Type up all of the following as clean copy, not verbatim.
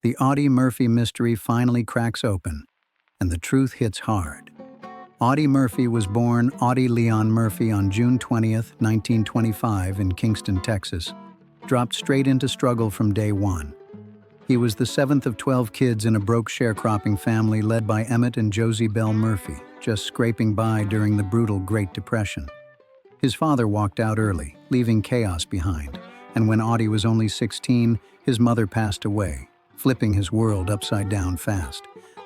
The Audie Murphy mystery finally cracks open, and the truth hits hard. Audie Murphy was born Audie Leon Murphy on June 20th, 1925 in Kingston, Texas, dropped straight into struggle from day one. He was the seventh of 12 kids in a broke sharecropping family led by Emmett and Josie Bell Murphy, just scraping by during the brutal Great Depression. His father walked out early, leaving chaos behind, and when Audie was only 16, his mother passed away, flipping his world upside down fast.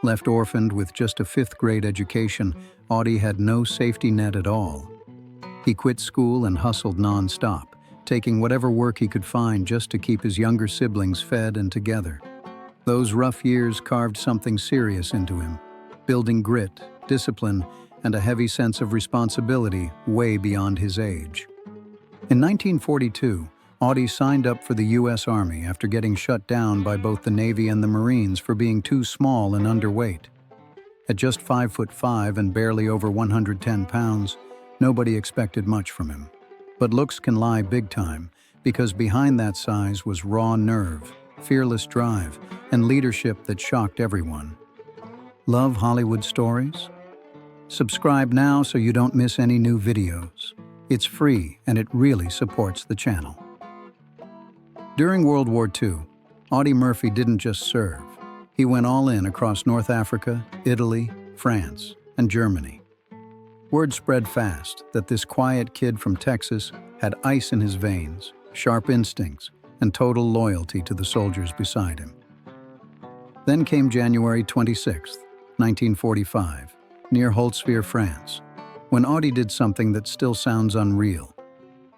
Left orphaned with just a fifth-grade education, Audie had no safety net at all. He quit school and hustled non-stop, taking whatever work he could find just to keep his younger siblings fed and together. Those rough years carved something serious into him, building grit, discipline, and a heavy sense of responsibility way beyond his age. In 1942, Audie signed up for the U.S. Army after getting shut down by both the Navy and the Marines for being too small and underweight. At just 5'5" and barely over 110 pounds, nobody expected much from him. But looks can lie big time, because behind that size was raw nerve, fearless drive, and leadership that shocked everyone. Love Hollywood stories? Subscribe now so you don't miss any new videos. It's free and it really supports the channel. During World War II, Audie Murphy didn't just serve. He went all in across North Africa, Italy, France, and Germany. Word spread fast that this quiet kid from Texas had ice in his veins, sharp instincts, and total loyalty to the soldiers beside him. Then came January 26, 1945, near Holtzwihr, France, when Audie did something that still sounds unreal.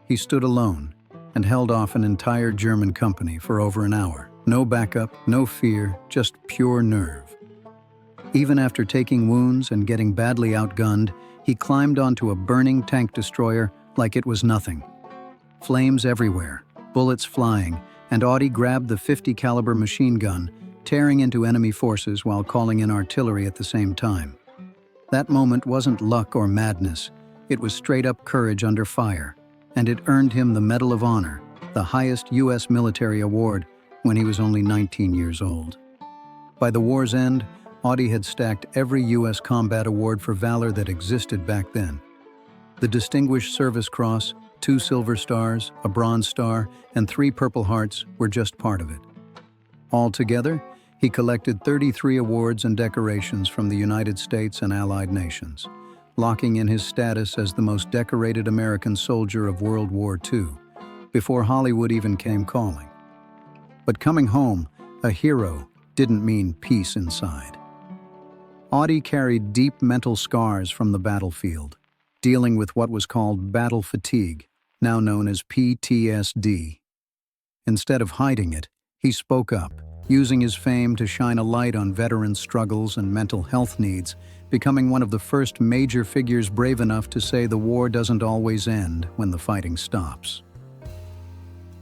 He stood alone and held off an entire German company for over an hour. No backup, no fear, just pure nerve. Even after taking wounds and getting badly outgunned, he climbed onto a burning tank destroyer like it was nothing. Flames everywhere, bullets flying, and Audie grabbed the .50 caliber machine gun, tearing into enemy forces while calling in artillery at the same time. That moment wasn't luck or madness, it was straight-up courage under fire, and it earned him the Medal of Honor, the highest U.S. military award, when he was only 19 years old. By the war's end, Audie had stacked every U.S. combat award for valor that existed back then. The Distinguished Service Cross, 2 Silver Stars, a Bronze Star, and 3 Purple Hearts were just part of it. Altogether, he collected 33 awards and decorations from the United States and Allied nations, locking in his status as the most decorated American soldier of World War II, before Hollywood even came calling. But coming home, a hero, didn't mean peace inside. Audie carried deep mental scars from the battlefield, dealing with what was called battle fatigue, now known as PTSD. Instead of hiding it, he spoke up, using his fame to shine a light on veterans' struggles and mental health needs, becoming one of the first major figures brave enough to say the war doesn't always end when the fighting stops.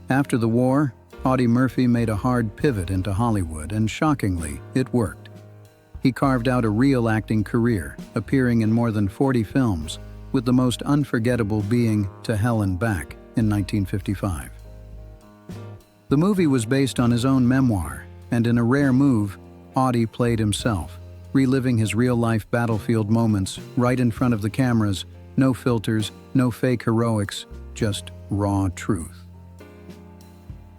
After the war, Audie Murphy made a hard pivot into Hollywood, and shockingly, it worked. He carved out a real acting career, appearing in more than 40 films, with the most unforgettable being To Hell and Back in 1955. The movie was based on his own memoir, and in a rare move, Audie played himself, reliving his real-life battlefield moments right in front of the cameras, no filters, no fake heroics, just raw truth.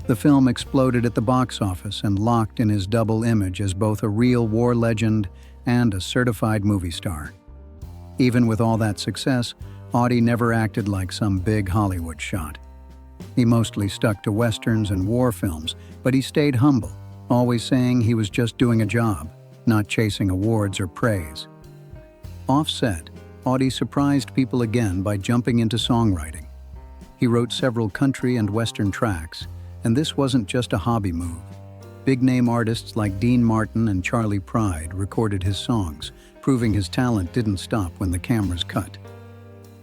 The film exploded at the box office and locked in his double image as both a real war legend and a certified movie star. Even with all that success, Audie never acted like some big Hollywood shot. He mostly stuck to westerns and war films, but he stayed humble, always saying he was just doing a job, not chasing awards or praise. Off-set, Audie surprised people again by jumping into songwriting. He wrote several country and western tracks, and this wasn't just a hobby move. Big-name artists like Dean Martin and Charlie Pride recorded his songs, proving his talent didn't stop when the cameras cut.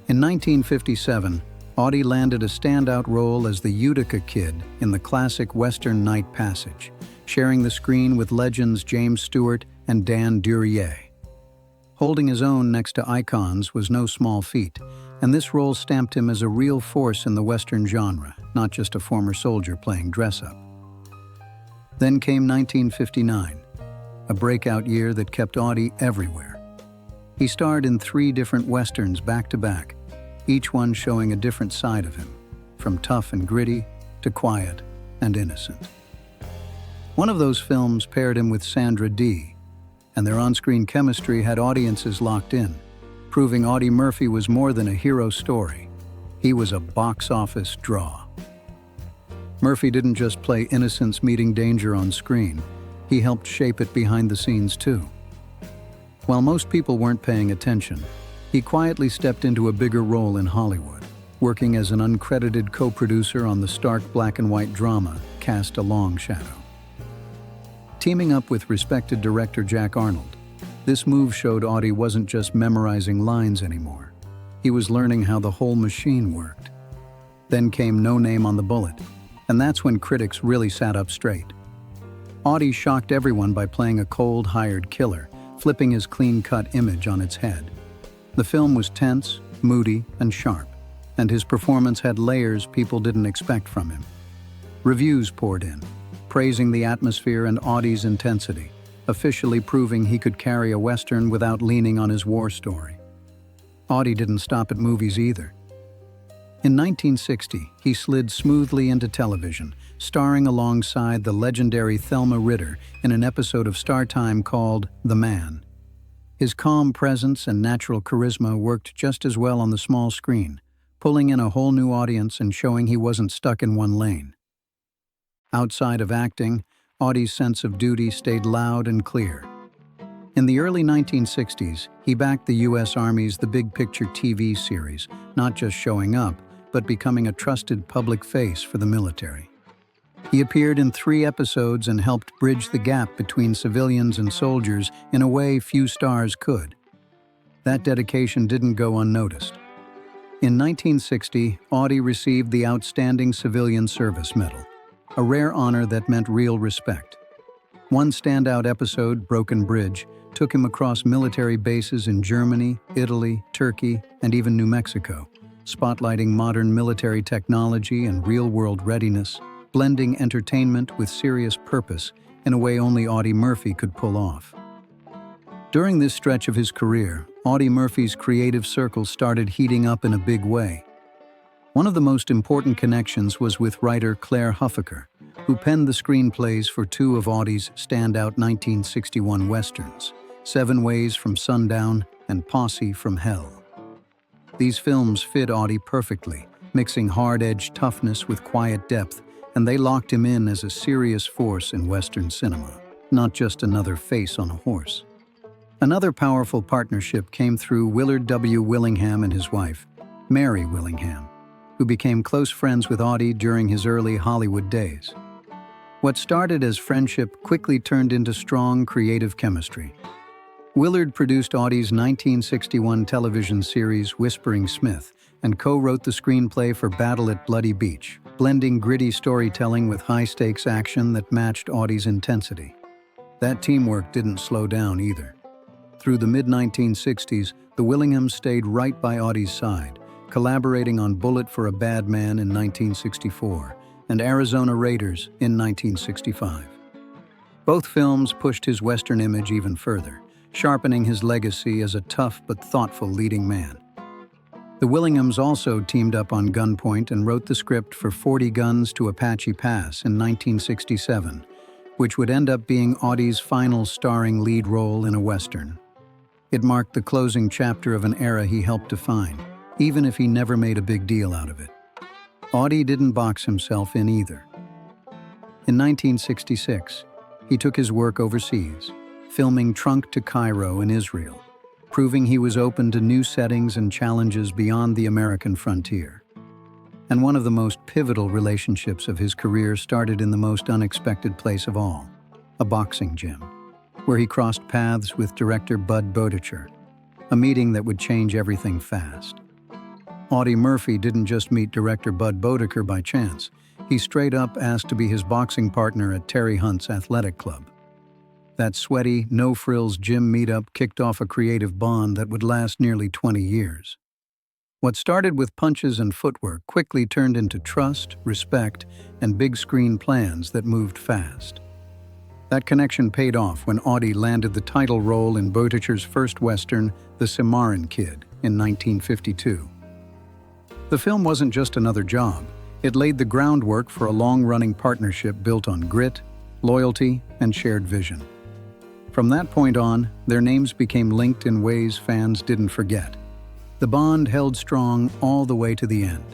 In 1957, Audie landed a standout role as the Utica Kid in the classic Western Night Passage, sharing the screen with legends James Stewart and Dan Duryea. Holding his own next to icons was no small feat, and this role stamped him as a real force in the Western genre, not just a former soldier playing dress-up. Then came 1959, a breakout year that kept Audie everywhere. He starred in 3 different westerns back-to-back, each one showing a different side of him, from tough and gritty to quiet and innocent. One of those films paired him with Sandra Dee, and their on-screen chemistry had audiences locked in, proving Audie Murphy was more than a hero story. He was a box office draw. Murphy didn't just play innocence meeting danger on screen, he helped shape it behind the scenes too. While most people weren't paying attention, he quietly stepped into a bigger role in Hollywood, working as an uncredited co-producer on the stark black-and-white drama Cast a Long Shadow. Teaming up with respected director Jack Arnold, this move showed Audie wasn't just memorizing lines anymore. He was learning how the whole machine worked. Then came No Name on the Bullet, and that's when critics really sat up straight. Audie shocked everyone by playing a cold, hired killer, flipping his clean-cut image on its head. The film was tense, moody, and sharp, and his performance had layers people didn't expect from him. Reviews poured in, praising the atmosphere and Audie's intensity, officially proving he could carry a Western without leaning on his war story. Audie didn't stop at movies either. In 1960, he slid smoothly into television, starring alongside the legendary Thelma Ritter in an episode of Star Time called The Man. His calm presence and natural charisma worked just as well on the small screen, pulling in a whole new audience and showing he wasn't stuck in one lane. Outside of acting, Audie's sense of duty stayed loud and clear. In the early 1960s, he backed the U.S. Army's The Big Picture TV series, not just showing up, but becoming a trusted public face for the military. He appeared in 3 episodes and helped bridge the gap between civilians and soldiers in a way few stars could. That dedication didn't go unnoticed. In 1960, Audie received the Outstanding Civilian Service Medal, a rare honor that meant real respect. One standout episode, Broken Bridge, took him across military bases in Germany, Italy, Turkey, and even New Mexico, spotlighting modern military technology and real-world readiness, blending entertainment with serious purpose in a way only Audie Murphy could pull off. During this stretch of his career, Audie Murphy's creative circle started heating up in a big way. One of the most important connections was with writer Claire Huffaker, who penned the screenplays for 2 of Audie's standout 1961 westerns, 7 Ways from Sundown and Posse from Hell. These films fit Audie perfectly, mixing hard-edged toughness with quiet depth, and they locked him in as a serious force in Western cinema, not just another face on a horse. Another powerful partnership came through Willard W. Willingham and his wife, Mary Willingham, who became close friends with Audie during his early Hollywood days. What started as friendship quickly turned into strong creative chemistry. Willard produced Audie's 1961 television series Whispering Smith and co-wrote the screenplay for Battle at Bloody Beach, blending gritty storytelling with high-stakes action that matched Audie's intensity. That teamwork didn't slow down either. Through the mid-1960s, the Willinghams stayed right by Audie's side, collaborating on Bullet for a Bad Man in 1964 and Arizona Raiders in 1965. Both films pushed his Western image even further, sharpening his legacy as a tough but thoughtful leading man. The Willinghams also teamed up on Gunpoint and wrote the script for 40 Guns to Apache Pass in 1967, which would end up being Audie's final starring lead role in a Western. It marked the closing chapter of an era he helped define, even if he never made a big deal out of it. Audie didn't box himself in either. In 1966, he took his work overseas, filming Trunk to Cairo in Israel, proving he was open to new settings and challenges beyond the American frontier. And one of the most pivotal relationships of his career started in the most unexpected place of all, a boxing gym, where he crossed paths with director Bud Boetticher, a meeting that would change everything fast. Audie Murphy didn't just meet director Bud Boetticher by chance. He straight up asked to be his boxing partner at Terry Hunt's athletic club. That sweaty, no-frills gym meetup kicked off a creative bond that would last nearly 20 years. What started with punches and footwork quickly turned into trust, respect, and big-screen plans that moved fast. That connection paid off when Audie landed the title role in Buttigieg's first Western, The Cimarron Kid, in 1952. The film wasn't just another job. It laid the groundwork for a long-running partnership built on grit, loyalty, and shared vision. From that point on, their names became linked in ways fans didn't forget. The bond held strong all the way to the end.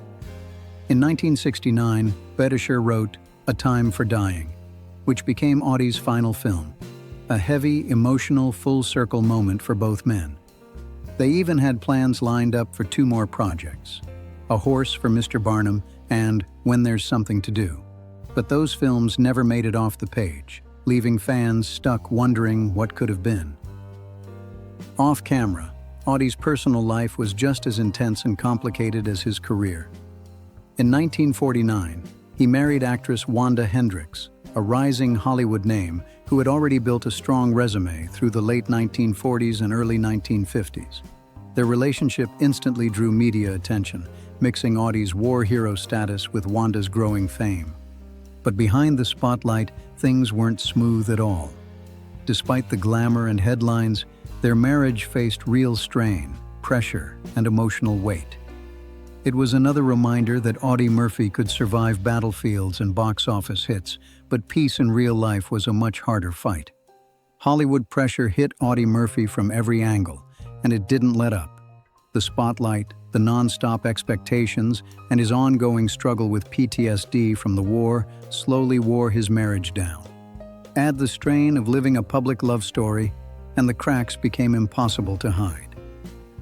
In 1969, Buttigieg wrote A Time for Dying, which became Audie's final film, a heavy, emotional, full-circle moment for both men. They even had plans lined up for 2 more projects, A Horse for Mr. Barnum and When There's Something to Do. But those films never made it off the page, leaving fans stuck wondering what could have been. Off camera, Audie's personal life was just as intense and complicated as his career. In 1949, he married actress Wanda Hendricks, a rising Hollywood name who had already built a strong resume through the late 1940s and early 1950s. Their relationship instantly drew media attention, mixing Audie's war hero status with Wanda's growing fame. But behind the spotlight, things weren't smooth at all. Despite the glamour and headlines, their marriage faced real strain, pressure, and emotional weight. It was another reminder that Audie Murphy could survive battlefields and box office hits, but peace in real life was a much harder fight. Hollywood pressure hit Audie Murphy from every angle, and it didn't let up. The spotlight, the non-stop expectations, and his ongoing struggle with PTSD from the war slowly wore his marriage down. Add the strain of living a public love story, and the cracks became impossible to hide.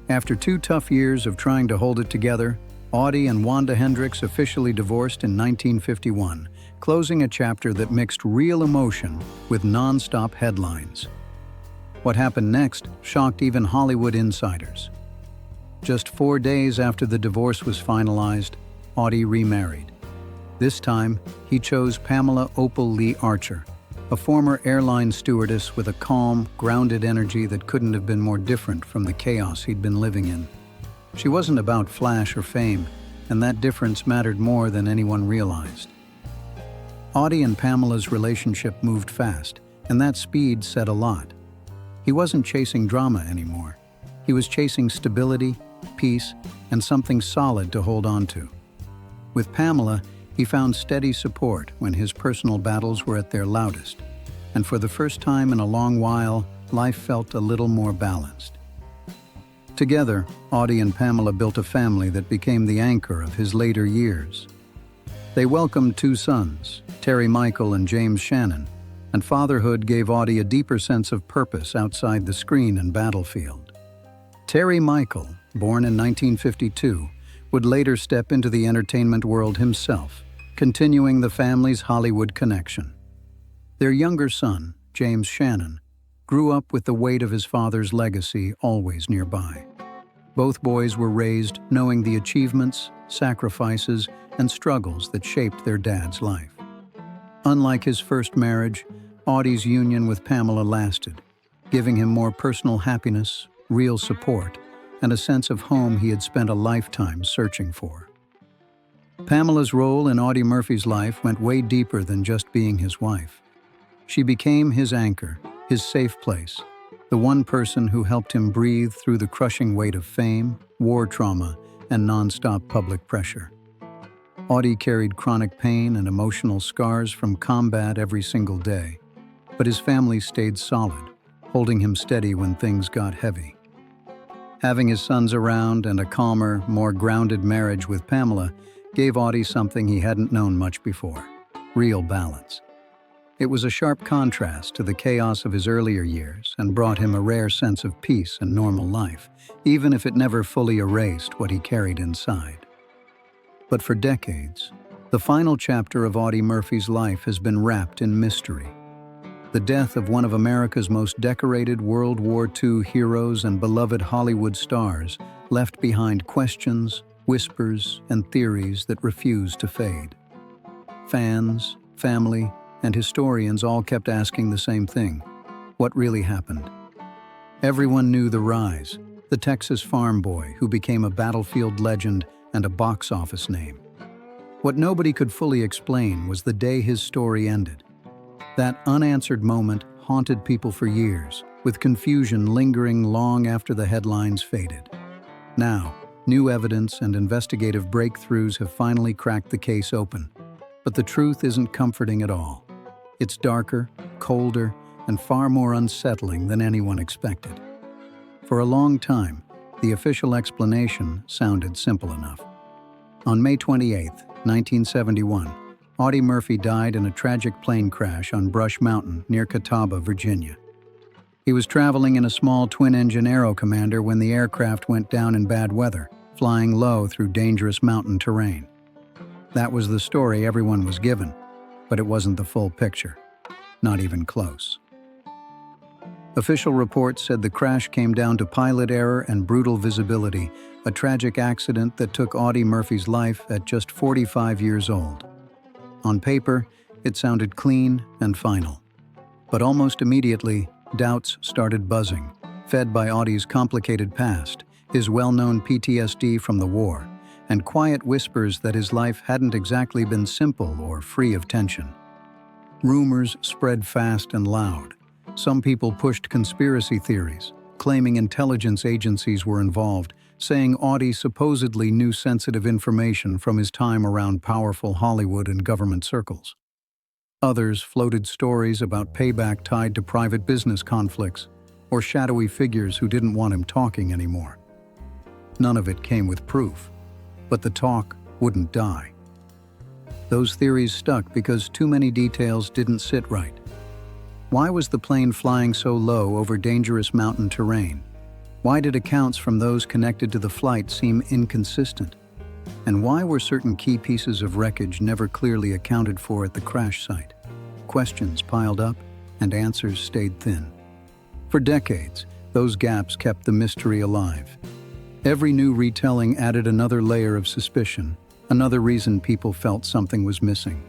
After 2 tough years of trying to hold it together, Audie and Wanda Hendricks officially divorced in 1951, closing a chapter that mixed real emotion with non-stop headlines. What happened next shocked even Hollywood insiders. Just 4 days after the divorce was finalized, Audie remarried. This time, he chose Pamela Opal Lee Archer, a former airline stewardess with a calm, grounded energy that couldn't have been more different from the chaos he'd been living in. She wasn't about flash or fame, and that difference mattered more than anyone realized. Audie and Pamela's relationship moved fast, and that speed said a lot. He wasn't chasing drama anymore. He was chasing stability, peace, and something solid to hold on to. With Pamela, he found steady support when his personal battles were at their loudest, and for the first time in a long while, life felt a little more balanced. Together, Audie and Pamela built a family that became the anchor of his later years. They welcomed 2 sons, Terry Michael and James Shannon, and fatherhood gave Audie a deeper sense of purpose outside the screen and battlefield. Terry Michael, born in 1952, would later step into the entertainment world himself, continuing the family's Hollywood connection. Their younger son, James Shannon, grew up with the weight of his father's legacy always nearby. Both boys were raised knowing the achievements, sacrifices, and struggles that shaped their dad's life. Unlike his first marriage, Audie's union with Pamela lasted, giving him more personal happiness, real support, and a sense of home he had spent a lifetime searching for. Pamela's role in Audie Murphy's life went way deeper than just being his wife. She became his anchor, his safe place, the one person who helped him breathe through the crushing weight of fame, war trauma, and non-stop public pressure. Audie carried chronic pain and emotional scars from combat every single day, but his family stayed solid, holding him steady when things got heavy. Having his sons around and a calmer, more grounded marriage with Pamela gave Audie something he hadn't known much before: real balance. It was a sharp contrast to the chaos of his earlier years and brought him a rare sense of peace and normal life, even if it never fully erased what he carried inside. But for decades, the final chapter of Audie Murphy's life has been wrapped in mystery. The death of one of America's most decorated World War II heroes and beloved Hollywood stars left behind questions, whispers, and theories that refused to fade. Fans, family, and historians all kept asking the same thing: what really happened? Everyone knew the rise, the Texas farm boy who became a battlefield legend and a box office name. What nobody could fully explain was the day his story ended. That unanswered moment haunted people for years, with confusion lingering long after the headlines faded. Now, new evidence and investigative breakthroughs have finally cracked the case open. But the truth isn't comforting at all. It's darker, colder, and far more unsettling than anyone expected. For a long time, the official explanation sounded simple enough. On May 28, 1971, Audie Murphy died in a tragic plane crash on Brush Mountain near Catawba, Virginia. He was traveling in a small twin-engine Aero Commander when the aircraft went down in bad weather, flying low through dangerous mountain terrain. That was the story everyone was given, but it wasn't the full picture. Not even close. Official reports said the crash came down to pilot error and brutal visibility, a tragic accident that took Audie Murphy's life at just 45 years old. On paper, it sounded clean and final. But almost immediately, doubts started buzzing, fed by Audie's complicated past, his well-known PTSD from the war, and quiet whispers that his life hadn't exactly been simple or free of tension. Rumors spread fast and loud. Some people pushed conspiracy theories, claiming intelligence agencies were involved, saying Audie supposedly knew sensitive information from his time around powerful Hollywood and government circles. Others floated stories about payback tied to private business conflicts or shadowy figures who didn't want him talking anymore. None of it came with proof, but the talk wouldn't die. Those theories stuck because too many details didn't sit right. Why was the plane flying so low over dangerous mountain terrain? Why did accounts from those connected to the flight seem inconsistent? And why were certain key pieces of wreckage never clearly accounted for at the crash site? Questions piled up, and answers stayed thin. For decades, those gaps kept the mystery alive. Every new retelling added another layer of suspicion, another reason people felt something was missing.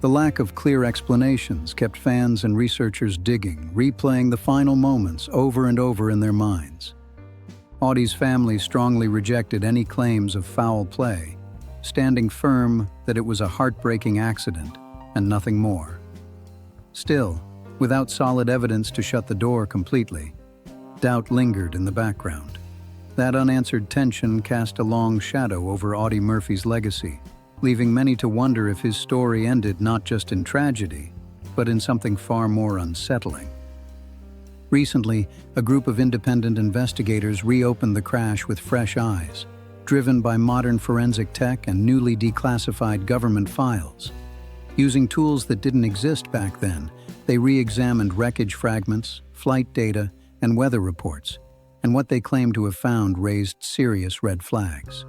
The lack of clear explanations kept fans and researchers digging, replaying the final moments over and over in their minds. Audie's family strongly rejected any claims of foul play, standing firm that it was a heartbreaking accident and nothing more. Still, without solid evidence to shut the door completely, doubt lingered in the background. That unanswered tension cast a long shadow over Audie Murphy's legacy, leaving many to wonder if his story ended not just in tragedy, but in something far more unsettling. Recently, a group of independent investigators reopened the crash with fresh eyes, driven by modern forensic tech and newly declassified government files. Using tools that didn't exist back then, they re-examined wreckage fragments, flight data, and weather reports, and what they claimed to have found raised serious red flags.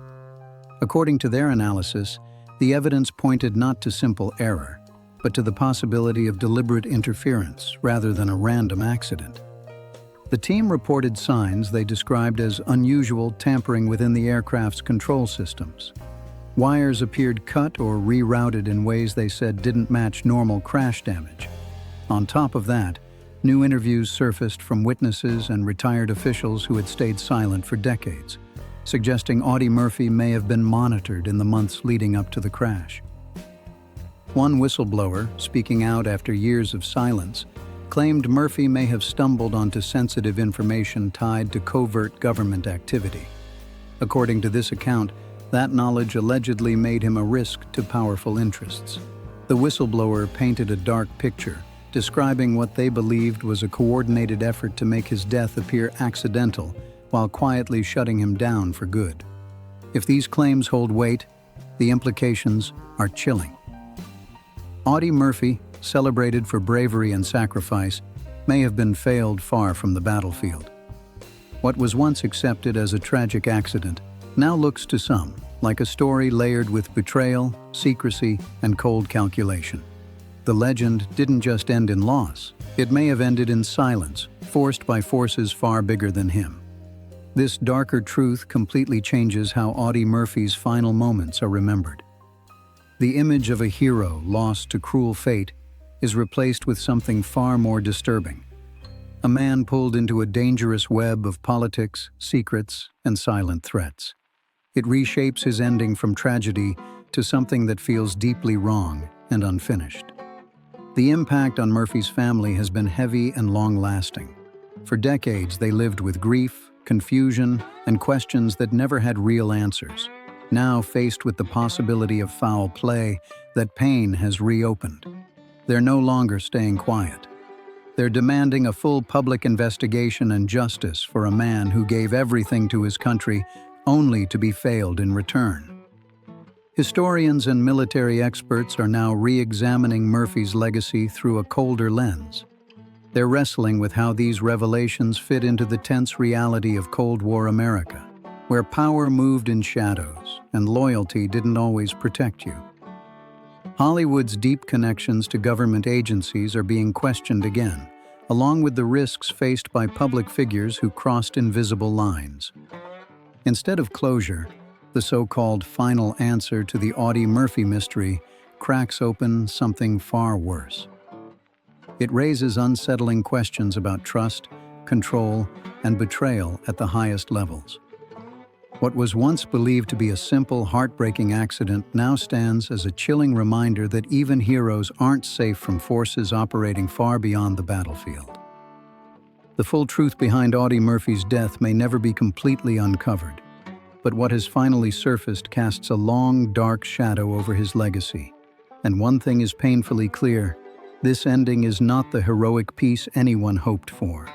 According to their analysis, the evidence pointed not to simple error, but to the possibility of deliberate interference rather than a random accident. The team reported signs they described as unusual tampering within the aircraft's control systems. Wires appeared cut or rerouted in ways they said didn't match normal crash damage. On top of that, new interviews surfaced from witnesses and retired officials who had stayed silent for decades, suggesting Audie Murphy may have been monitored in the months leading up to the crash. One whistleblower, speaking out after years of silence, claimed Murphy may have stumbled onto sensitive information tied to covert government activity. According to this account, that knowledge allegedly made him a risk to powerful interests. The whistleblower painted a dark picture, describing what they believed was a coordinated effort to make his death appear accidental while quietly shutting him down for good. If these claims hold weight, the implications are chilling. Audie Murphy, celebrated for bravery and sacrifice, may have been failed far from the battlefield. What was once accepted as a tragic accident now looks to some like a story layered with betrayal, secrecy, and cold calculation. The legend didn't just end in loss, it may have ended in silence, forced by forces far bigger than him. This darker truth completely changes how Audie Murphy's final moments are remembered. The image of a hero lost to cruel fate is replaced with something far more disturbing. A man pulled into a dangerous web of politics, secrets, and silent threats. It reshapes his ending from tragedy to something that feels deeply wrong and unfinished. The impact on Murphy's family has been heavy and long-lasting. For decades, they lived with grief, confusion, and questions that never had real answers. Now, faced with the possibility of foul play, that pain has reopened. They're no longer staying quiet. They're demanding a full public investigation and justice for a man who gave everything to his country only to be failed in return. Historians and military experts are now re-examining Murphy's legacy through a colder lens. They're wrestling with how these revelations fit into the tense reality of Cold War America, where power moved in shadows and loyalty didn't always protect you. Hollywood's deep connections to government agencies are being questioned again, along with the risks faced by public figures who crossed invisible lines. Instead of closure, the so-called final answer to the Audie Murphy mystery cracks open something far worse. It raises unsettling questions about trust, control, and betrayal at the highest levels. What was once believed to be a simple, heartbreaking accident now stands as a chilling reminder that even heroes aren't safe from forces operating far beyond the battlefield. The full truth behind Audie Murphy's death may never be completely uncovered, but what has finally surfaced casts a long, dark shadow over his legacy. And one thing is painfully clear: this ending is not the heroic peace anyone hoped for.